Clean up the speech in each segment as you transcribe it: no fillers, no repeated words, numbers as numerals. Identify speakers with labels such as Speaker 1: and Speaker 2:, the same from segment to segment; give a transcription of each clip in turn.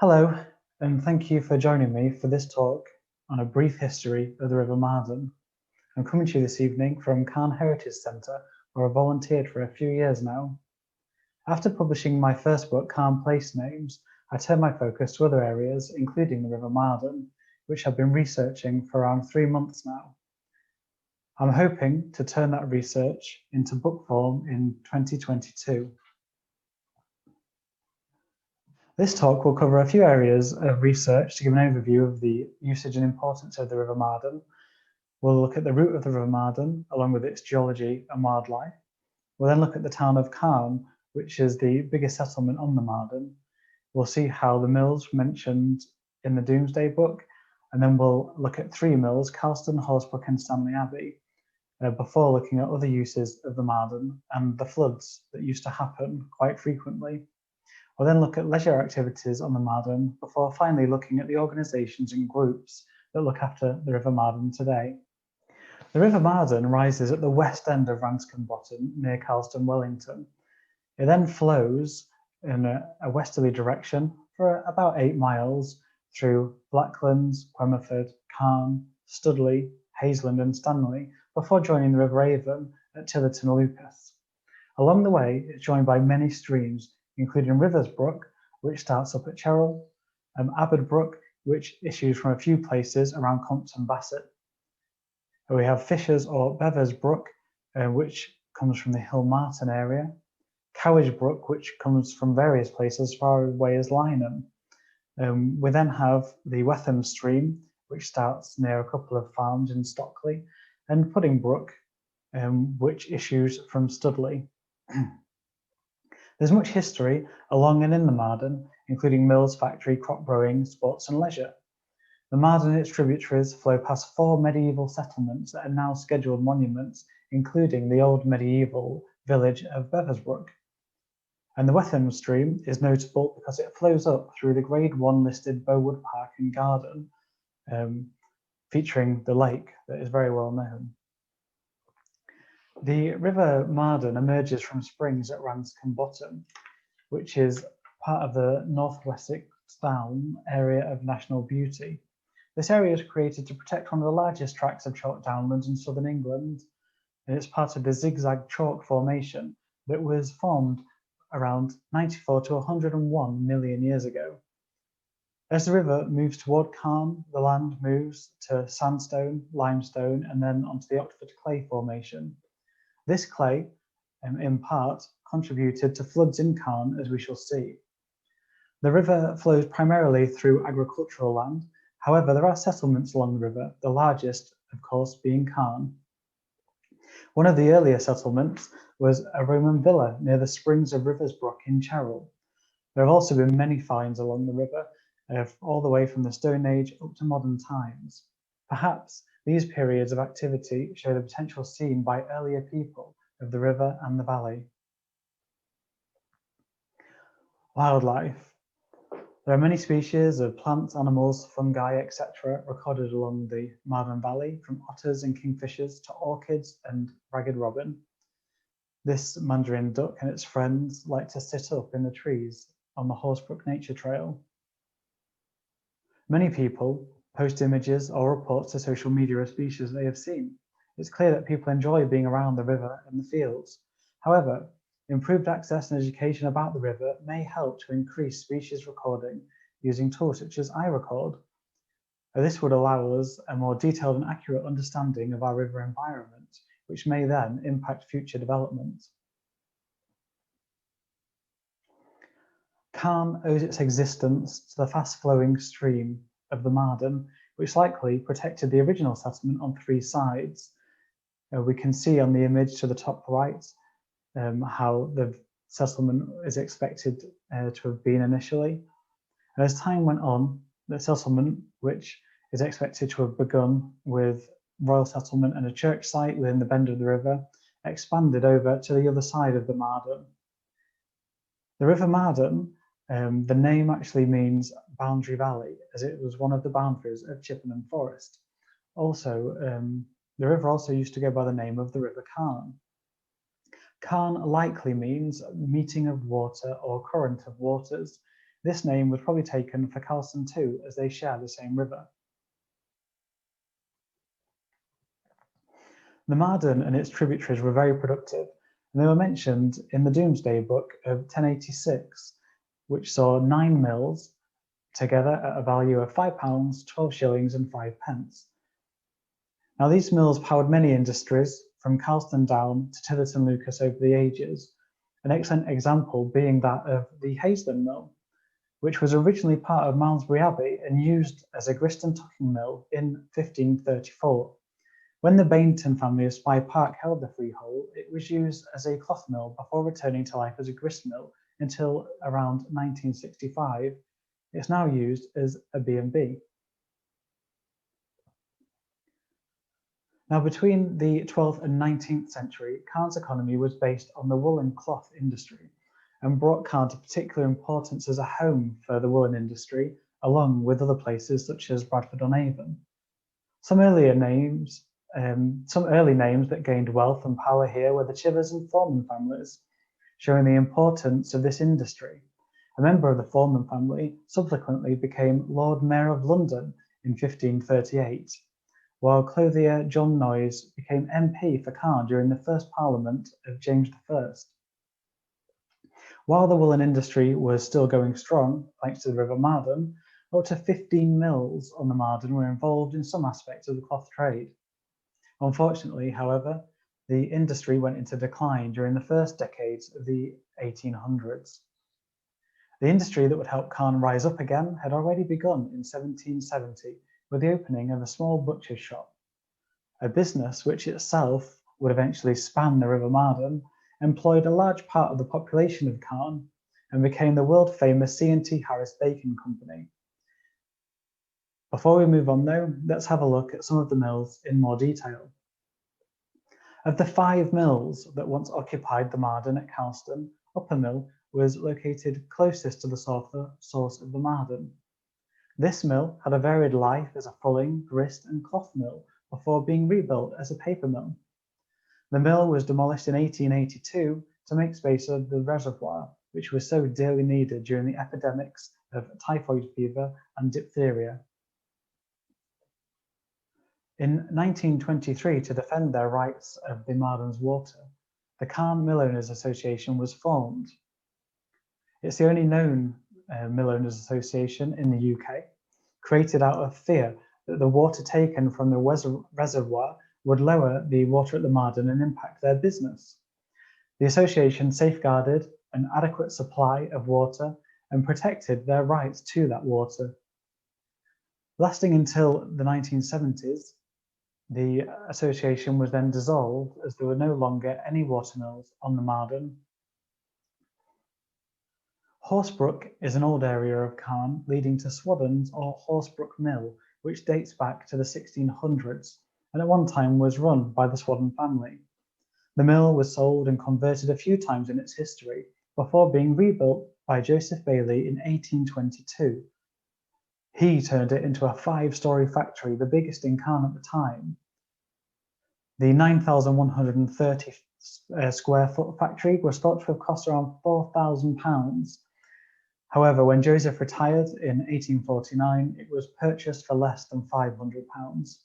Speaker 1: Hello, and thank you for joining me for this talk on a brief history of the River Marden. I'm coming to you this evening from Calne Heritage Centre, where I've volunteered for a few years now. After publishing my first book, Calne Place Names, I turned my focus to other areas, including the River Marden, which I've been researching for around 3 months now. I'm hoping to turn that research into book form in 2022. This talk will cover a few areas of research to give an overview of the usage and importance of the River Marden. We'll look at the route of the River Marden, along with its geology and wildlife. We'll then look at the town of Calne, which is the biggest settlement on the Marden. We'll see how the mills mentioned in the Domesday Book, and then we'll look at 3 mills, Calston, Horsebrook and Stanley Abbey, before looking at other uses of the Marden and the floods that used to happen quite frequently. We'll then look at leisure activities on the Marden before finally looking at the organisations and groups that look after the River Marden today. The River Marden rises at the west end of Ranscombe Bottom near Calston, Wellington. It then flows in a westerly direction for about 8 miles through Blacklands, Quemerford, Calne, Studley, Hazeland and Stanley before joining the River Avon at Tillerton and Lupus. Along the way, it's joined by many streams, including Rivers Brook, which starts up at Cherrell, Abboud Brook, which issues from a few places around Compton Bassett. We have Fishers or Bevers Brook, which comes from the Hill Martin area, Cowage Brook, which comes from various places as far away as Lynham. We then have the Wetham Stream, which starts near a couple of farms in Stockley, and Pudding Brook, which issues from Studley. There's much history along and in the Marden, including mills, factory, crop growing, sports and leisure. The Marden and its tributaries flow past 4 medieval settlements that are now scheduled monuments, including the old medieval village of Beversbrook. And the Wetham Stream is notable because it flows up through the Grade 1 listed Bowood Park and Garden, featuring the lake that is very well known. The River Marden emerges from springs at Ranscombe Bottom, which is part of the North Wessex Down area of national beauty. This area is created to protect one of the largest tracts of chalk downlands in southern England, and it's part of the zigzag chalk formation that was formed around 94 to 101 million years ago. As the river moves toward Calne, the land moves to sandstone, limestone, and then onto the Oxford clay formation. This clay, in part, contributed to floods in Calne, as we shall see. The river flows primarily through agricultural land. However, there are settlements along the river, the largest, of course, being Calne. One of the earlier settlements was a Roman villa near the springs of Riversbrook in Cherrell. There have also been many finds along the river, all the way from the Stone Age up to modern times. Perhaps these periods of activity show the potential seen by earlier people of the river and the valley. Wildlife. There are many species of plants, animals, fungi, etc. recorded along the Marden Valley, from otters and kingfishers to orchids and ragged robin. This mandarin duck and its friends like to sit up in the trees on the Horsebrook Nature Trail. Many people post images or reports to social media of species they have seen. It's clear that people enjoy being around the river and the fields. However, improved access and education about the river may help to increase species recording using tools such as iRecord. This would allow us a more detailed and accurate understanding of our river environment, which may then impact future development. Calne owes its existence to the fast-flowing stream of the Marden, which likely protected the original settlement on 3 sides. We can see on the image to the top right how the settlement is expected to have been initially. And as time went on, the settlement, which is expected to have begun with royal settlement and a church site within the bend of the river, expanded over to the other side of the Marden. The River Marden, the name actually means boundary valley, as it was one of the boundaries of Chippenham Forest. Also, the river also used to go by the name of the River Calne. Calne likely means meeting of water or current of waters. This name was probably taken for Calne too, as they share the same river. The Marden and its tributaries were very productive, and they were mentioned in the Domesday Book of 1086, which saw 9 mills together at a value of £5, 12 shillings and 5 pence. Now these mills powered many industries from Calne down to Tiverton Lucas over the ages, an excellent example being that of the Haysden Mill, which was originally part of Malmesbury Abbey and used as a grist and tucking mill in 1534. When the Bainton family of Spy Park held the freehold, it was used as a cloth mill before returning to life as a grist mill until around 1965. It's now used as a B&B. Now, between the 12th and 19th century, Calne's economy was based on the wool and cloth industry and brought Calne to particular importance as a home for the woolen industry, along with other places such as Bradford-on-Avon. Some early names that gained wealth and power here were the Chivers and Foreman families, showing the importance of this industry. A member of the Foreman family subsequently became Lord Mayor of London in 1538, while clothier John Noyes became MP for Calne during the first Parliament of James I. While the woolen industry was still going strong, thanks to the River Marden, up to 15 mills on the Marden were involved in some aspects of the cloth trade. Unfortunately, however, the industry went into decline during the first decades of the 1800s. The industry that would help Calne rise up again had already begun in 1770 with the opening of a small butcher's shop. A business which itself would eventually span the River Marden, employed a large part of the population of Calne and became the world-famous C&T Harris Bacon Company. Before we move on though, let's have a look at some of the mills in more detail. Of the 5 mills that once occupied the Marden at Calne, Upper Mill was located closest to the source of the Marden. This mill had a varied life as a fulling, grist and cloth mill before being rebuilt as a paper mill. The mill was demolished in 1882 to make space for the reservoir, which was so dearly needed during the epidemics of typhoid fever and diphtheria. In 1923, to defend their rights of the Marden's water, the Calne Mill Owners Association was formed. It's the only known Mill Owners Association in the UK, created out of fear that the water taken from the reservoir would lower the water at the Marden and impact their business. The association safeguarded an adequate supply of water and protected their rights to that water. Lasting until the 1970s, the association was then dissolved as there were no longer any water mills on the Marden. Horsebrook is an old area of Calne leading to Swaddons or Horsebrook Mill, which dates back to the 1600s and at one time was run by the Swaddon family. The mill was sold and converted a few times in its history before being rebuilt by Joseph Bailey in 1822. He turned it into a 5-storey factory, the biggest in Calne at the time. The 9,130 square foot factory was thought to have cost around £4,000. However, when Joseph retired in 1849, it was purchased for less than £500.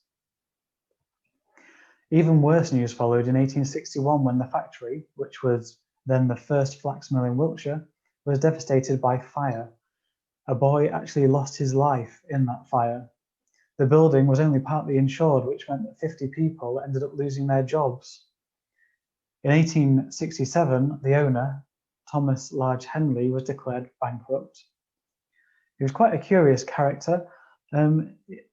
Speaker 1: Even worse news followed in 1861 when the factory, which was then the first flax mill in Wiltshire, was devastated by fire. A boy actually lost his life in that fire. The building was only partly insured, which meant that 50 people ended up losing their jobs. In 1867, the owner, Thomas Large Henley, was declared bankrupt. He was quite a curious character.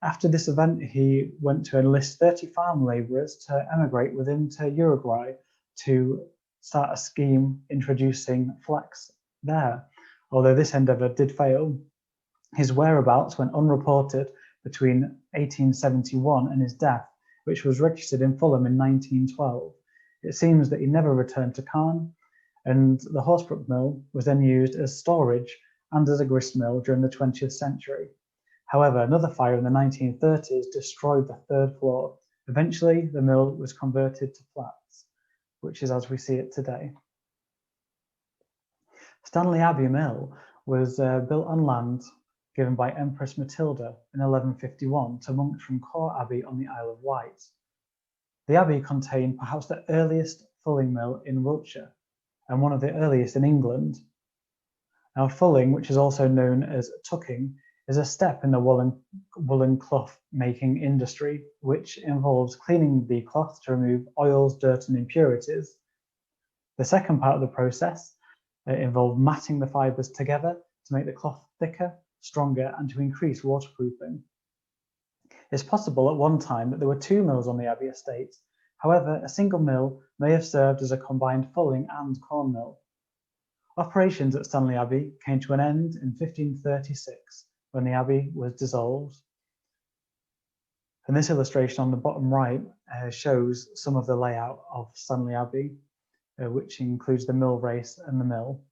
Speaker 1: After this event, he went to enlist 30 farm labourers to emigrate with him to Uruguay to start a scheme introducing flax there. Although this endeavour did fail, his whereabouts went unreported between 1871 and his death, which was registered in Fulham in 1912. It seems that he never returned to Calne, and the Horsebrook Mill was then used as storage and as a grist mill during the 20th century. However, another fire in the 1930s destroyed the 3rd floor. Eventually, the mill was converted to flats, which is as we see it today. Stanley Abbey Mill was built on land given by Empress Matilda in 1151 to monks from Core Abbey on the Isle of Wight. The abbey contained perhaps the earliest fulling mill in Wiltshire and one of the earliest in England. Now, fulling, which is also known as tucking, is a step in the woolen cloth making industry, which involves cleaning the cloth to remove oils, dirt, and impurities. The second part of the process involved matting the fibres together to make the cloth thicker, stronger, and to increase waterproofing. It's possible at one time that there were two mills on the abbey estate. However, a single mill may have served as a combined fulling and corn mill. Operations at Stanley Abbey came to an end in 1536 when the abbey was dissolved. And this illustration on the bottom right shows some of the layout of Stanley Abbey, which includes the mill race and the mill.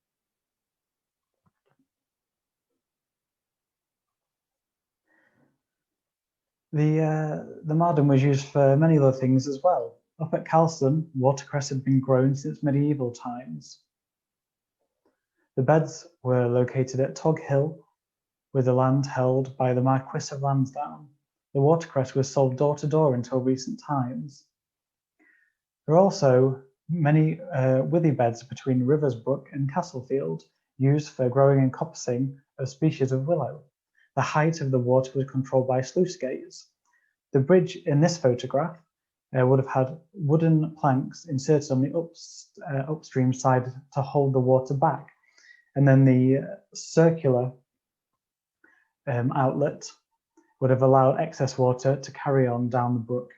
Speaker 1: The Marden was used for many other things as well. Up at Calne, watercress had been grown since medieval times. The beds were located at Tog Hill, with the land held by the Marquis of Lansdowne. The watercress was sold door to door until recent times. There are also many withy beds between Riversbrook and Castlefield, used for growing and coppicing of species of willow. The height of the water was controlled by sluice gates. The bridge in this photograph would have had wooden planks inserted on the upstream side to hold the water back. And then the circular outlet would have allowed excess water to carry on down the brook.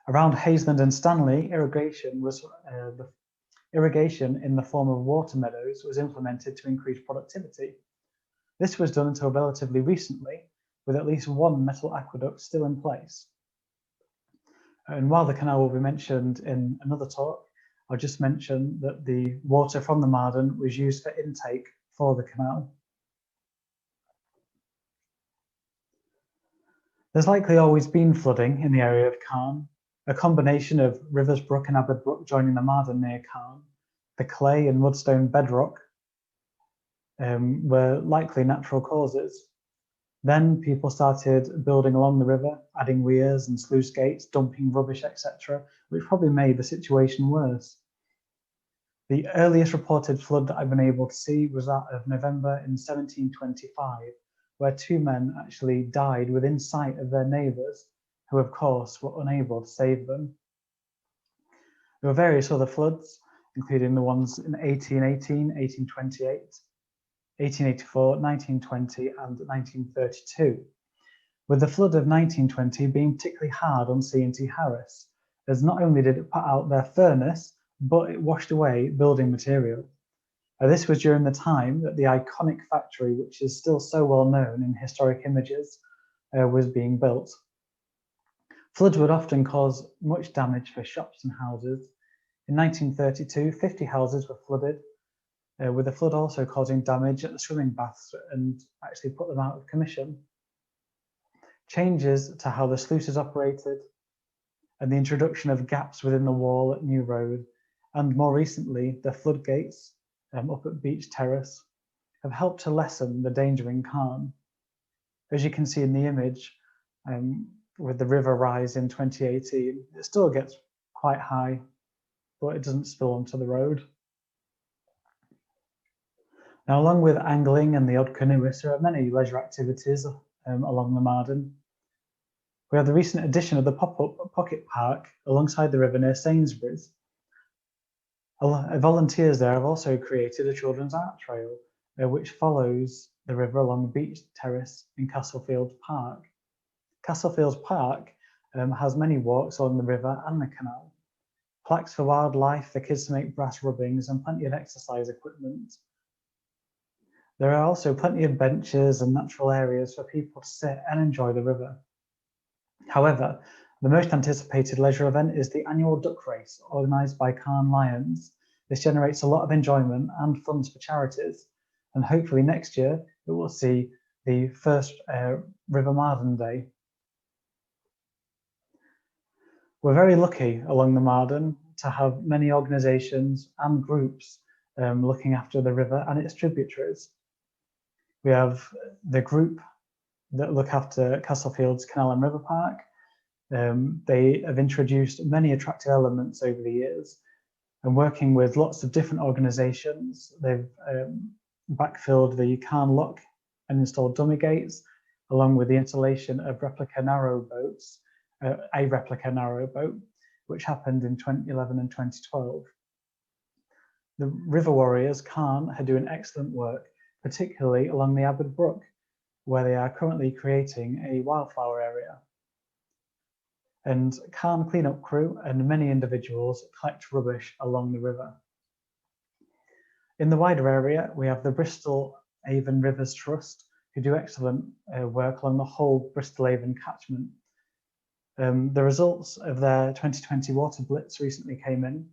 Speaker 1: Around Hazeland and Stanley, irrigation in the form of water meadows was implemented to increase productivity. This was done until relatively recently, with at least one metal aqueduct still in place. And while the canal will be mentioned in another talk, I'll just mention that the water from the Marden was used for intake for the canal. There's likely always been flooding in the area of Calne, a combination of Riversbrook and Aberbrooke joining the Marden near Calne. The clay and mudstone bedrock were likely natural causes. Then people started building along the river, adding weirs and sluice gates, dumping rubbish, etc., which probably made the situation worse. The earliest reported flood that I've been able to see was that of November in 1725, where two men actually died within sight of their neighbours, who of course were unable to save them. There were various other floods, including the ones in 1818, 1828, 1884, 1920 and 1932, with the flood of 1920 being particularly hard on C&T Harris, as not only did it put out their furnace, but it washed away building material. This was during the time that the iconic factory, which is still so well known in historic images, was being built. Floods would often cause much damage for shops and houses. In 1932, 50 houses were flooded, with the flood also causing damage at the swimming baths and actually put them out of commission. Changes to how the sluices operated and the introduction of gaps within the wall at New Road, and more recently the floodgates up at Beach Terrace, have helped to lessen the danger in Calne. As you can see in the image, with the river rise in 2018, it still gets quite high, but it doesn't spill onto the road. Now, along with angling and the odd canoeist, there are many leisure activities along the Marden. We have the recent addition of the pop-up pocket park alongside the river near Sainsbury's. Volunteers there have also created a children's art trail, which follows the river along Beach Terrace in Castlefield Park. Castlefield Park has many walks along the river and the canal, plaques for wildlife, for kids to make brass rubbings, and plenty of exercise equipment. There are also plenty of benches and natural areas for people to sit and enjoy the river. However, the most anticipated leisure event is the annual duck race organised by Calne Lions. This generates a lot of enjoyment and funds for charities, and hopefully next year it will see the first River Marden Day. We're very lucky along the Marden to have many organisations and groups looking after the river and its tributaries. We have the group that look after Castlefields Canal and River Park. They have introduced many attractive elements over the years, and working with lots of different organisations, they've backfilled the Calne lock and installed dummy gates, along with the installation of replica narrowboats, a replica narrowboat, which happened in 2011 and 2012. The River Warriors, Calne, are doing excellent work, particularly along the Abboud Brook, where they are currently creating a wildflower area. And Calne cleanup crew and many individuals collect rubbish along the river. In the wider area, we have the Bristol Avon Rivers Trust, who do excellent work along the whole Bristol Avon catchment. The results of their 2020 water blitz recently came in,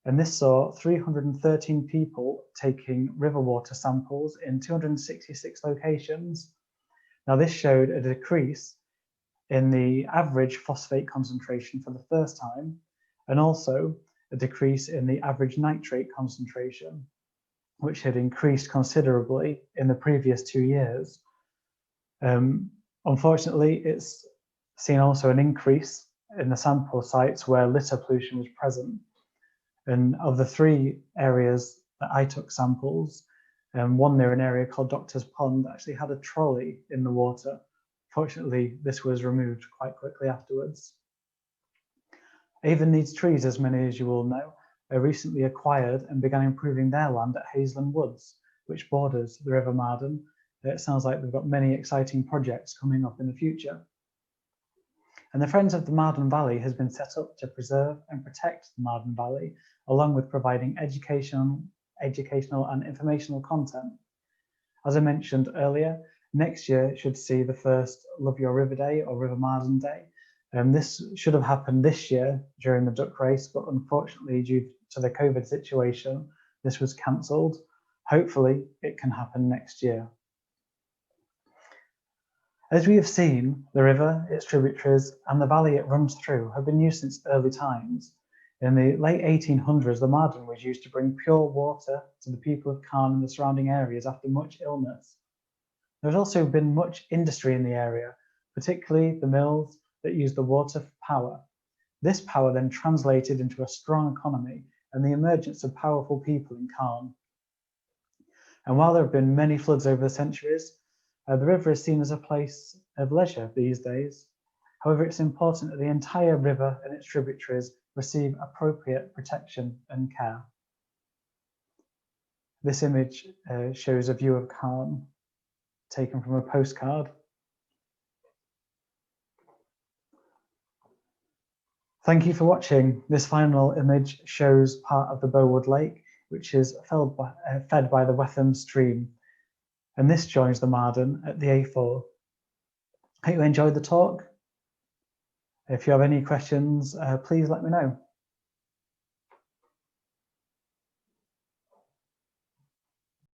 Speaker 1: and this saw 313 people taking river water samples in 266 locations. Now, this showed a decrease in the average phosphate concentration for the first time, and also a decrease in the average nitrate concentration, which had increased considerably in the previous 2 years. Unfortunately, it's seen also an increase in the sample sites where litter pollution was present. And of the 3 areas that I took samples, one near an area called Doctor's Pond actually had a trolley in the water. Fortunately, this was removed quite quickly afterwards. Avon Needs Trees, as many as you will know, recently acquired and began improving their land at Hazeland Woods, which borders the River Marden. It sounds like they've got many exciting projects coming up in the future. And the Friends of the Marden Valley has been set up to preserve and protect the Marden Valley, along with providing educational and informational content. As I mentioned earlier, next year should see the first Love Your River Day or River Marden Day. This should have happened this year during the duck race, but unfortunately, due to the COVID situation, this was cancelled. Hopefully, it can happen next year. As we have seen, the river, its tributaries, and the valley it runs through have been used since early times. In the late 1800s, the Marden was used to bring pure water to the people of Calne and the surrounding areas after much illness. There's also been much industry in the area, particularly the mills that use the water for power. This power then translated into a strong economy and the emergence of powerful people in Calne. And while there have been many floods over the centuries, the river is seen as a place of leisure these days. However, it's important that the entire river and its tributaries receive appropriate protection and care. This image shows a view of Calne taken from a postcard. Thank you for watching. This final image shows part of the Bowood Lake, which is fed by the Wetham stream. And this joins the Marden at the A4. Hope you enjoyed the talk. If you have any questions, please let me know.